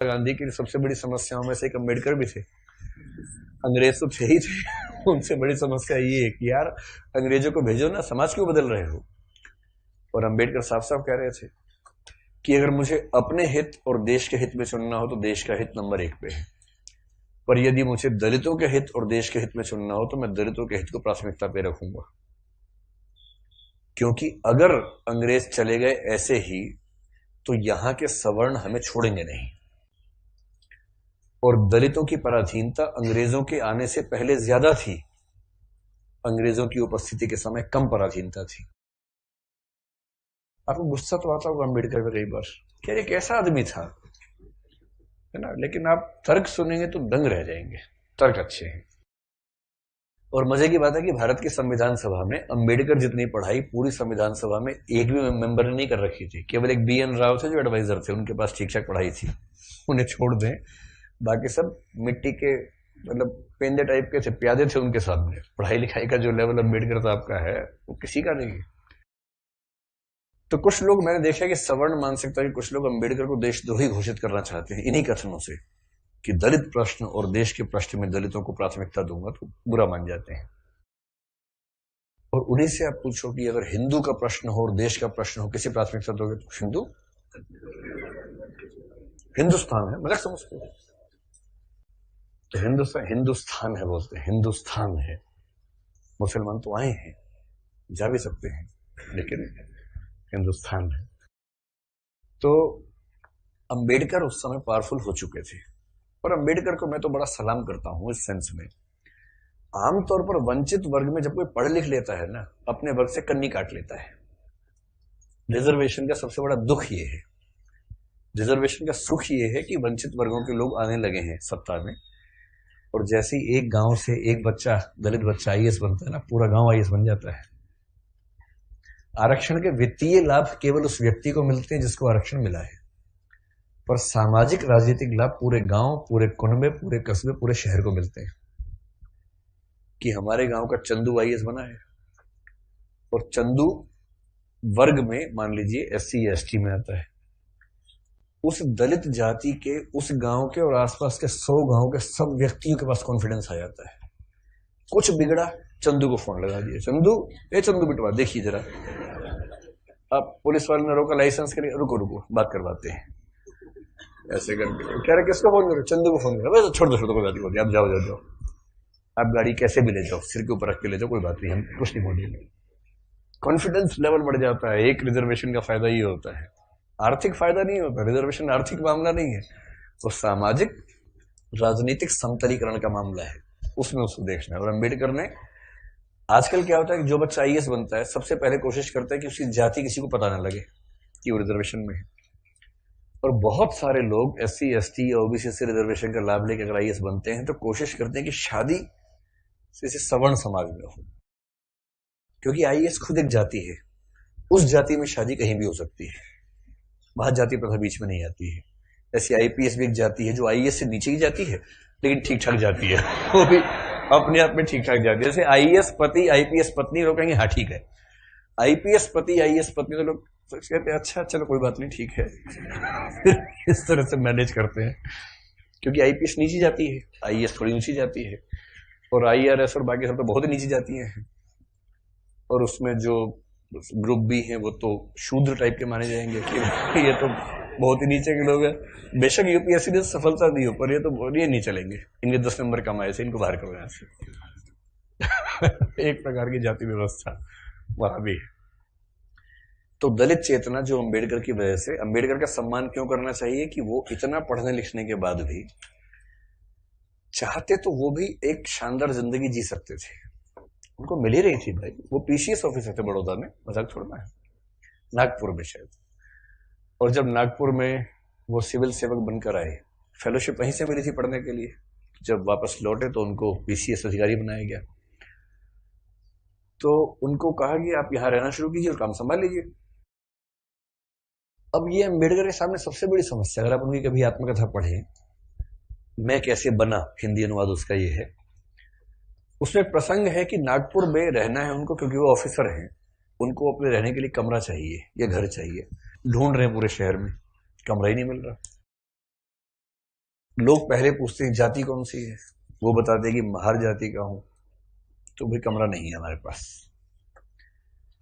गांधी की सबसे बड़ी समस्याओं में से एक अम्बेडकर भी थे। अंग्रेज तो थे ही थे, उनसे बड़ी समस्या ये है कि यार अंग्रेजों को भेजो ना, समाज क्यों बदल रहे हो। और अम्बेडकर साफ साफ कह रहे थे कि अगर मुझे अपने हित और देश के हित में चुनना हो तो देश का हित नंबर 1 पे है, पर यदि मुझे दलितों के हित और देश के हित में चुनना हो तो मैं दलितों के हित को प्राथमिकता पे रखूंगा। क्योंकि अगर अंग्रेज चले गए ऐसे ही तो यहां के सवर्ण हमें छोड़ेंगे नहीं, और दलितों की पराधीनता अंग्रेजों के आने से पहले ज्यादा थी, अंग्रेजों की उपस्थिति के समय कम पराधीनता थी। आपको गुस्सा तो आता होगा अम्बेडकर पे कई बार, क्या ये कैसा आदमी था, है ना, लेकिन आप तर्क सुनेंगे तो दंग रह जाएंगे, तर्क अच्छे हैं। और मजे की बात है कि भारत की संविधान सभा में अम्बेडकर जितनी पढ़ाई पूरी संविधान सभा में एक भी मेंबर ने नहीं कर रखी थी। केवल एक BN राव थे जो एडवाइजर थे, उनके पास ठीक ठाक पढ़ाई थी, उन्हें छोड़ दें, बाकी सब मिट्टी के मतलब पेंदे टाइप के थे, प्यादे थे उनके सामने। पढ़ाई लिखाई का जो लेवल अम्बेडकर साहब का है वो किसी का नहीं है। तो कुछ लोग मैंने देखा कि सवर्ण मानसिकता के कुछ लोग अम्बेडकर को देशद्रोही घोषित करना चाहते हैं इन्हीं कथनों से कि दलित प्रश्न और देश के प्रश्न में दलितों को प्राथमिकता दूंगा तो बुरा मान जाते हैं। और उन्हीं से आप पूछो कि अगर हिंदू का प्रश्न हो और देश का प्रश्न हो, किसी प्राथमिकता दोगे तो हिंदू, हिंदुस्तान है, मगर समझते हो तो हिंदुस्तान है बोलते हैं, हिंदुस्तान है। मुसलमान तो आए हैं, जा भी सकते हैं, लेकिन हिंदुस्तान है। तो अंबेडकर उस समय पावरफुल हो चुके थे, और अंबेडकर को मैं तो बड़ा सलाम करता हूं इस सेंस में। आमतौर पर वंचित वर्ग में जब कोई पढ़ लिख लेता है ना, अपने वर्ग से कन्नी काट लेता है। रिजर्वेशन का सबसे बड़ा दुख ये है, रिजर्वेशन का सुख ये है कि वंचित वर्गों के लोग आने लगे हैं सत्ता में, और जैसे ही एक गांव से एक बच्चा, दलित बच्चा IAS बनता है ना, पूरा गांव IAS बन जाता है। आरक्षण के वित्तीय लाभ केवल उस व्यक्ति को मिलते हैं जिसको आरक्षण मिला है, पर सामाजिक राजनीतिक लाभ पूरे गांव, पूरे कुनबे, पूरे कस्बे, पूरे शहर को मिलते हैं। कि हमारे गांव का चंदू IAS बना है, और चंदू वर्ग में मान लीजिए SC या ST में आता है, उस दलित जाति के उस गांव के और आसपास के 100 गांव के सब व्यक्तियों के पास कॉन्फिडेंस आ जाता है। कुछ बिगड़ा, चंदू को फोन लगा दिया, चंदू, चंदू बिटवा देखिए जरा। अब पुलिस वाले ने रोका, लाइसेंस के लिए, रुको रुको बात करवाते हैं, ऐसे करके कह रहे किसको फोन करो, चंदू को फोन करो। छोड़ दो कोई बात नहीं, आप जाओ जाओ जाओ, आप गाड़ी कैसे भी ले जाओ, सिर के ऊपर रख के ले जाओ, कोई बात नहीं, हम कुछ नहीं बोलेंगे। कॉन्फिडेंस लेवल बढ़ जाता है। एक रिजर्वेशन का फायदा ये होता है, आर्थिक फायदा नहीं होता, रिजर्वेशन आर्थिक मामला नहीं है, वो सामाजिक राजनीतिक समतलीकरण का मामला है, उसमें उसको देखना है। और अम्बेडकर ने, आजकल क्या होता है कि जो बच्चा IAS बनता है सबसे पहले कोशिश करता है कि उसकी जाति किसी को पता ना लगे कि वो रिजर्वेशन में है। और बहुत सारे लोग SC ST या OBC से रिजर्वेशन का लाभ लेकर अगर IAS बनते हैं तो कोशिश करते हैं कि शादी जैसे सवर्ण समाज में हो, क्योंकि IAS खुद एक जाति है, उस जाति में शादी कहीं भी हो सकती है, वहां जाति प्रथा बीच में नहीं आती है। ऐसी IPS भी एक जाति है जो IAS से नीचे ही जाती है, लेकिन ठीक ठाक जाती है, वो भी अपने आप में ठीक ठाक जाती है। जैसे IAS पति IPS पत्नी, लोग कहेंगे हाँ ठीक है, IPS पति IAS पत्नी, तो लोग कहते हैं अच्छा चलो कोई बात नहीं ठीक है इस तरह से मैनेज करते हैं, क्योंकि IPS नीची जाती है, IAS थोड़ी ऊंची जाती है, और IRS और बाकी सब तो बहुत ही नीची जाती हैं, और उसमें जो ग्रुप भी हैं वो तो शूद्र टाइप के माने जाएंगे कि ये तो बहुत ही नीचे के लोग हैं। बेशक UPSC ने सफलता दी हो, पर ये तो ये नहीं चलेंगे, इनके 10 नंबर कम आए थे, इनको बाहर करो यहाँ से एक प्रकार की जाति व्यवस्था वहां भी है। तो दलित चेतना जो अम्बेडकर की वजह से, अम्बेडकर का सम्मान क्यों करना चाहिए कि वो इतना पढ़ने लिखने के बाद भी चाहते तो वो भी एक शानदार जिंदगी जी सकते थे, उनको मिल ही रही थी भाई। वो PCS ऑफिसर थे बड़ौदा में, मजाक छोड़ना है, नागपुर में शायद। और जब नागपुर में वो सिविल सेवक बनकर आए, फेलोशिप वहीं से मिली थी पढ़ने के लिए, जब वापस लौटे तो उनको PCS अधिकारी बनाया गया। तो उनको कहा कि आप यहां रहना शुरू कीजिए और काम संभाल लीजिए। अब ये अम्बेडकर के सामने सबसे बड़ी समस्या, अगर आप उनकी कभी आत्मकथा पढ़े, मैं कैसे बना, हिंदी अनुवाद उसका ये है, उसमें प्रसंग है कि नागपुर में रहना है उनको क्योंकि वो ऑफिसर हैं, उनको अपने रहने के लिए कमरा चाहिए या घर चाहिए, ढूंढ रहे हैं पूरे शहर में, कमरा ही नहीं मिल रहा। लोग पहले पूछते हैं जाति कौन सी है, वो बताते हैं कि महार जाति का हूं, तो भाई कमरा नहीं है हमारे पास,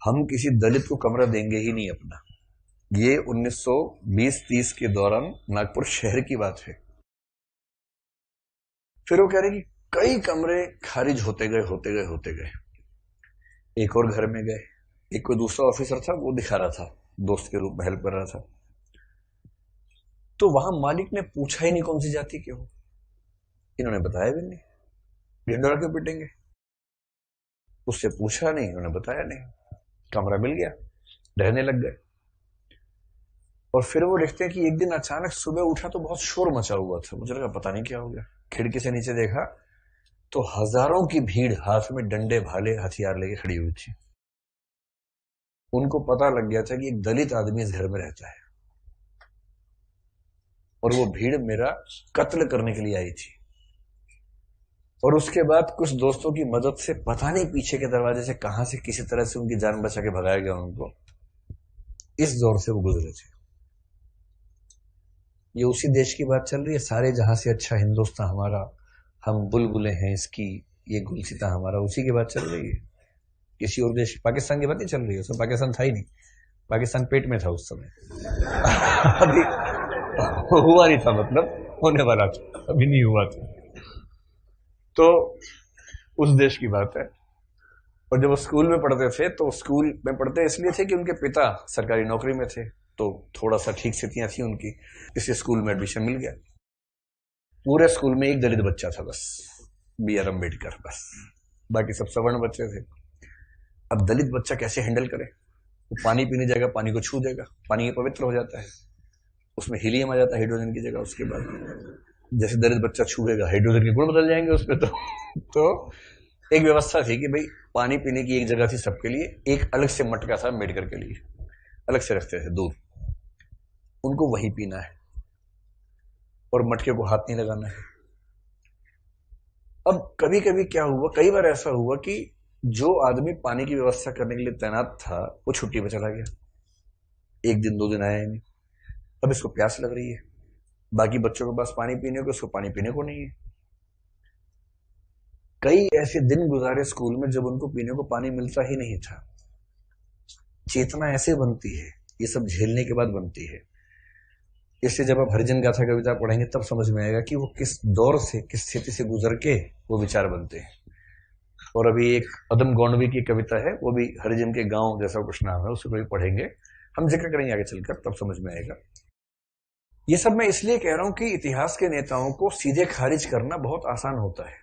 हम किसी दलित को कमरा देंगे ही नहीं अपना। ये 1920-30 के दौरान नागपुर शहर की बात है। फिर वो कह रहे कि कई कमरे खारिज होते गए। एक और घर में गए, एक कोई दूसरा ऑफिसर था, वो दिखा रहा था, दोस्त के रूप में हेल्प कर रहा था, तो वहां मालिक ने पूछा ही नहीं कौन सी जाति के हो, इन्होंने बताया भी नहीं, ढिंडोरा क्यों पिटेंगे, उससे पूछा नहीं, इन्होंने बताया नहीं, कमरा मिल गया, रहने लग गए। और फिर वो देखते हैं कि एक दिन अचानक सुबह उठा तो बहुत शोर मचा हुआ था, मुझे लगा पता नहीं क्या हो गया, खिड़की से नीचे देखा तो हजारों की भीड़ हाथ में डंडे भाले हथियार लेके खड़ी हुई थी। उनको पता लग गया था कि एक दलित आदमी इस घर में रहता है और वो भीड़ मेरा कत्ल करने के लिए आई थी। और उसके बाद कुछ दोस्तों की मदद से पता नहीं पीछे के दरवाजे से कहां से किसी तरह से उनकी जान बचा के भगाया गया उनको। इस दौर से वो गुजरे थे। ये उसी देश की बात चल रही है, सारे जहां से अच्छा हिंदुस्तान हमारा, हम बुलबुलें हैं इसकी, ये गुलसिता हमारा, उसी की बात चल रही है। किसी और देश, पाकिस्तान की बात नहीं चल रही है, उसमें पाकिस्तान था ही नहीं, पाकिस्तान पेट में था उस समय अभी हुआ नहीं था, मतलब होने वाला था, अभी नहीं हुआ था। तो उस देश की बात है। और जब वो स्कूल में पढ़ते थे तो स्कूल में पढ़ते इसलिए थे कि उनके पिता सरकारी नौकरी में थे, तो थोड़ा सा ठीक स्थितियां थी उनकी, इसलिए स्कूल में एडमिशन मिल गया। पूरे स्कूल में एक दलित बच्चा था बस, BR अम्बेडकर, बस, बाकी सब सवर्ण बच्चे थे। अब दलित बच्चा कैसे हैंडल करे, वो पानी पीने जाएगा, पानी को छू देगा, पानी पवित्र हो जाता है, उसमें हीलियम आ जाता है हाइड्रोजन की जगह। उसके बाद जैसे दलित बच्चा छूएगा हाइड्रोजन के गुण बदल जाएंगे उसमें। तो एक व्यवस्था थी कि भाई पानी पीने की एक जगह थी सबके लिए, एक अलग से मटका था अम्बेडकर के लिए, अलग से रखते थे दूर, उनको वही पीना है और मटके को हाथ नहीं लगाना है। अब कभी कभी क्या हुआ, कई बार ऐसा हुआ कि जो आदमी पानी की व्यवस्था करने के लिए तैनात था वो छुट्टी पे चला गया, एक दिन 2 दिन आया नहीं। अब इसको प्यास लग रही है, बाकी बच्चों के पास पानी पीने को, इसको पानी पीने को नहीं है। कई ऐसे दिन गुजारे स्कूल में जब उनको पीने को पानी मिलता ही नहीं था। चेतना ऐसे बनती है, ये सब झेलने के बाद बनती है। इससे जब आप हरिजन गाथा कविता पढ़ेंगे तब समझ में आएगा कि वो किस दौर से, किस स्थिति से गुजर के वो विचार बनते हैं। और अभी एक अदम गौंडवी की कविता है, वो भी हरिजन के गांव जैसा कुछ नाम है, उसको भी पढ़ेंगे, हम जिक्र करेंगे आगे चलकर, तब समझ में आएगा। ये सब मैं इसलिए कह रहा हूं कि इतिहास के नेताओं को सीधे खारिज करना बहुत आसान होता है।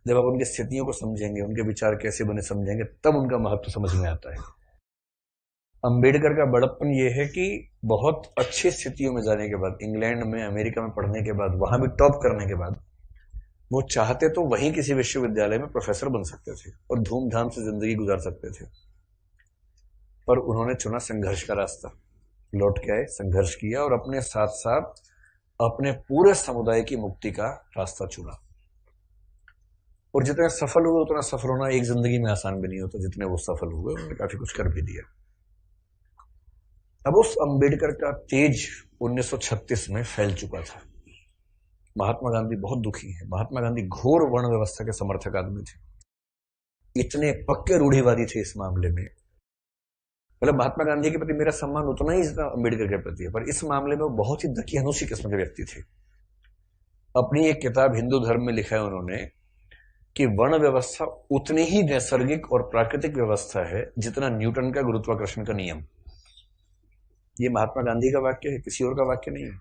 जब आप उनकी स्थितियों को समझेंगे, उनके विचार कैसे बने समझेंगे, तब उनका महत्व समझ में आता है। अंबेडकर का बड़प्पन यह है कि बहुत अच्छी स्थितियों में जाने के बाद, इंग्लैंड में, अमेरिका में पढ़ने के बाद, वहां भी टॉप करने के बाद, वो चाहते तो वहीं किसी विश्वविद्यालय में प्रोफेसर बन सकते थे और धूमधाम से जिंदगी गुजार सकते थे, पर उन्होंने चुना संघर्ष का रास्ता। लौट के आए, संघर्ष किया और अपने साथ साथ अपने पूरे समुदाय की मुक्ति का रास्ता चुना। और जितने सफल हुए उतना सफल होना एक जिंदगी में आसान भी नहीं होता, जितने वो सफल हुए उन्होंने काफी कुछ कर भी दिया। अब उस अंबेडकर का तेज 1936 में फैल चुका था। महात्मा गांधी बहुत दुखी है। महात्मा गांधी घोर वर्ण व्यवस्था के समर्थक आदमी थे, इतने पक्के रूढ़िवादी थे इस मामले में। मतलब महात्मा गांधी के प्रति मेरा सम्मान उतना ही जितना अंबेडकर के प्रति है, पर इस मामले में वो बहुत ही दकियानूसी किस्म के व्यक्ति थे। अपनी एक किताब हिंदू धर्म में लिखा है उन्होंने कि वर्ण व्यवस्था उतनी ही नैसर्गिक और प्राकृतिक व्यवस्था है जितना न्यूटन का गुरुत्वाकर्षण का नियम। ये महात्मा गांधी का वाक्य है, किसी और का वाक्य नहीं है।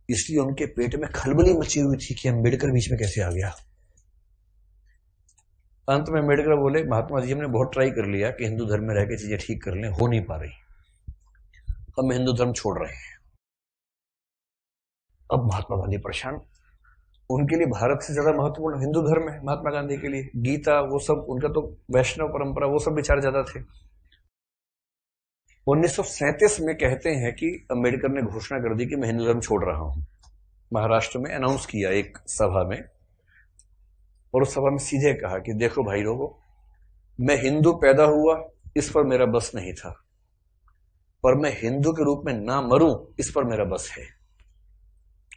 इसलिए उनके पेट में खलबली मची हुई थी कि अंबेडकर बीच में कैसे आ गया। अंत में अम्बेडकर बोले, महात्मा जी हमने बहुत ट्राई कर लिया कि हिंदू धर्म में रह के चीजें ठीक कर लें, हो नहीं पा रही, हम हिंदू धर्म छोड़ रहे हैं। अब महात्मा गांधी परेशान। उनके लिए भारत से ज्यादा महत्वपूर्ण हिंदू धर्म है महात्मा गांधी के लिए, गीता, वो सब, उनका तो वैष्णव परंपरा, वो सब विचार ज्यादा थे। 1937 में कहते हैं कि अंबेडकर ने घोषणा कर दी कि मैं हिंदू धर्म छोड़ रहा हूं। महाराष्ट्र में अनाउंस किया एक सभा में, और उस सभा में सीधे कहा कि देखो भाई लोगों, मैं हिंदू पैदा हुआ इस पर मेरा बस नहीं था, पर मैं हिंदू के रूप में ना मरूं इस पर मेरा बस है।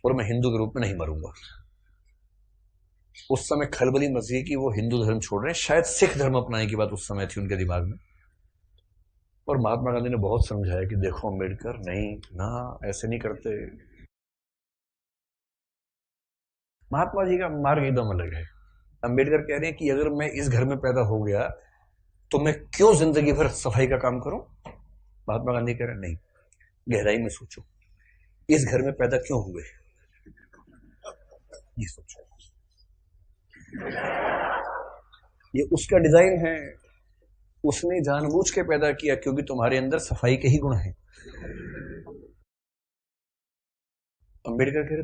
और मैं हिंदू के रूप में नहीं मरूंगा। उस समय खलबली मची कि वो हिंदू धर्म छोड़ रहे हैं, शायद सिख धर्म अपनाने की बात उस समय थी उनके दिमाग में। और महात्मा गांधी ने बहुत समझाया कि देखो अम्बेडकर, नहीं ना, ऐसे नहीं करते। महात्मा जी का मार्ग एकदम अलग है। अम्बेडकर कह रहे हैं कि अगर मैं इस घर में पैदा हो गया तो मैं क्यों जिंदगी भर सफाई का काम करूं। महात्मा गांधी कह रहे हैं नहीं, गहराई में सोचो, इस घर में पैदा क्यों हुए, ये सोचो। ये उसका डिजाइन है, उसने जानबूझ के पैदा किया क्योंकि तुम्हारे अंदर सफाई के ही गुण हैं। अम्बेडकर कह रहे